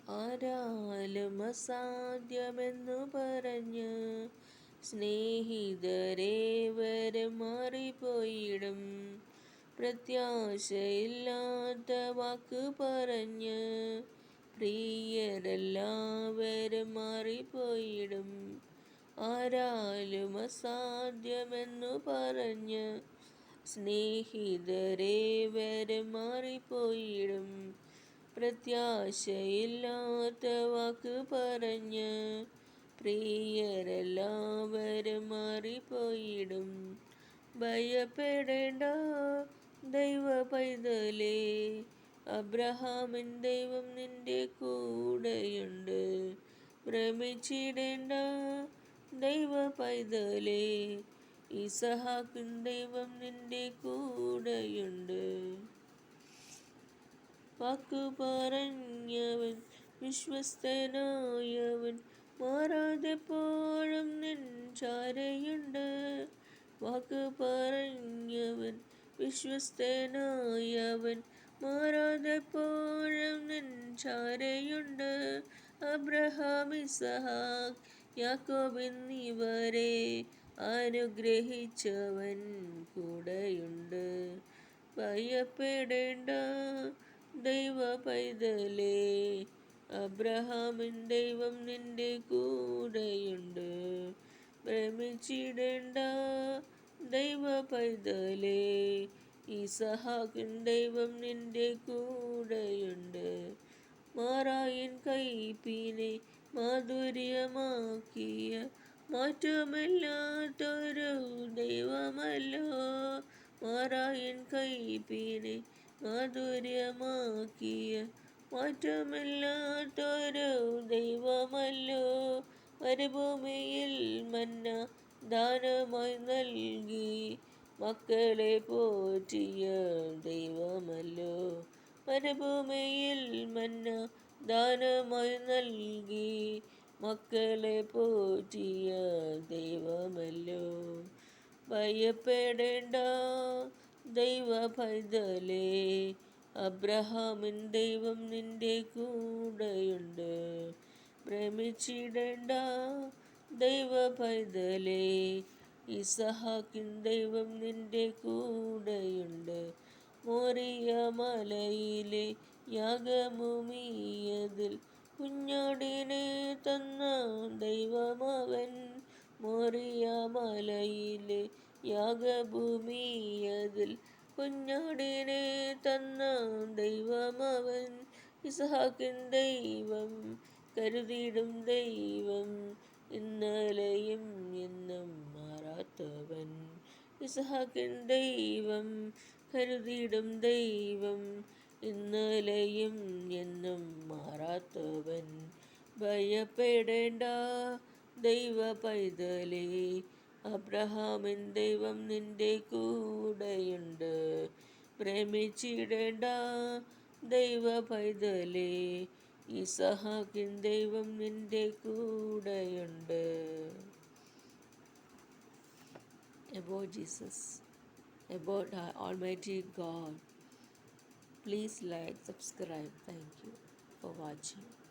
ആരാലും അസാധ്യമെന്നു പറഞ്ഞ് സ്നേഹിതരേവരും മാറിപ്പോയിടും. പ്രത്യാശയില്ലാത്ത വാക്ക് പറഞ്ഞ് പ്രിയരെല്ലാവരും മാറിപ്പോയിടും. ആരാലും അസാധ്യമെന്നു പറഞ്ഞ് സ്നേഹിതരേവരും മാറിപ്പോയിടും. പ്രത്യാശയില്ലാത്ത വാക്ക് പറഞ്ഞ് പ്രിയരെല്ലാവരും മാറിപ്പോയിടും. ഭയപ്പെടേണ്ട ദൈവ പൈതലേ, അബ്രഹാമിൻ ദൈവം നിന്റെ കൂടെയുണ്ട്. ഭ്രമിച്ചിടേണ്ട ദൈവ പൈതലേ, ഇസഹാക്കിൻ ദൈവം നിന്റെ കൂടെയുണ്ട്. വാക്കു പറഞ്ഞവൻ വിശ്വസ്തനായവൻ മാറാതെപ്പോഴും നിൻ ചാരയുണ്ട്. വാക്ക് പറഞ്ഞവൻ വിശ്വസ്തനായവൻ മാറാതെപ്പോഴും നിൻ ചാരയുണ്ട്. അബ്രഹാം, ഇസഹാക്ക്, യാക്കോബ് എന്നിവരെ അനുഗ്രഹിച്ചവൻ കൂടെയുണ്ട്. ഭയപ്പെടേണ്ട ദൈവ പൈതലേ, അബ്രഹാമിൻ ദൈവം നിന്റെ കൂടെയുണ്ട്. ഭ്രമിച്ചിടേണ്ട ദൈവ പൈതലേ, ഇസഹാക്കിൻ ദൈവം നിന്റെ കൂടെയുണ്ട്. മാറായിൻ കൈപ്പിനെ മാധുര്യമാക്കിയ മാറ്റമില്ലാത്തൊരു ദൈവമല്ലോ. മാറായിൻ കൈപ്പിനെ മാധുര്യമാക്കിയ മാറ്റമില്ലാത്തൊരു ദൈവമല്ലോ. മരുഭൂമിയിൽ മന്ന ദാനമായി നൽകി മക്കളെ പോറ്റിയ ദൈവമല്ലോ. മരുഭൂമിയിൽ മന്ന ദാനമായി നൽകി മക്കളെ പോറ്റിയ ദൈവമല്ലോ. ഭയപ്പെടേണ്ട ദൈവ പൈതലേ, അബ്രഹാമിൻ ദൈവം നിന്റെ കൂടെയുണ്ട്. ഭ്രമിച്ചിടേണ്ട ദൈവ പൈതലേ, ഇസഹാക്കിൻ ദൈവം നിന്റെ കൂടെയുണ്ട്. മോറിയ മലയിലെ യാഗഭൂമിയതിൽ കുഞ്ഞാടിനെ തന്ന ദൈവമവൻ. മോറിയ മലയിലെ യാഗഭൂമിയതിൽ കുഞ്ഞാടിനെ തന്ന ദൈവമവൻ. ഇസഹാക്കിൻ ദൈവം, കരുതിയിടും ദൈവം, ഇന്നലെയും എന്നും മാറാത്തവൻ. ഇസഹാക്കിൻ ദൈവം, കരുതിയിടും ദൈവം, ഇന്നലെയും എന്നും മാറാത്തവൻ. ഭയപ്പെടേണ്ട ദൈവ പൈതലേ, അബ്രഹാമിൻ ദൈവം നിന്റെ കൂടെയുണ്ട്. ഭ്രമിച്ചിടേണ്ട ദൈവ പൈതലേ, ഇസഹാക്കിൻ ദൈവം നിന്റെ കൂടെയുണ്ട്. About Jesus, about our Almighty God. Please like, subscribe. Thank you for watching.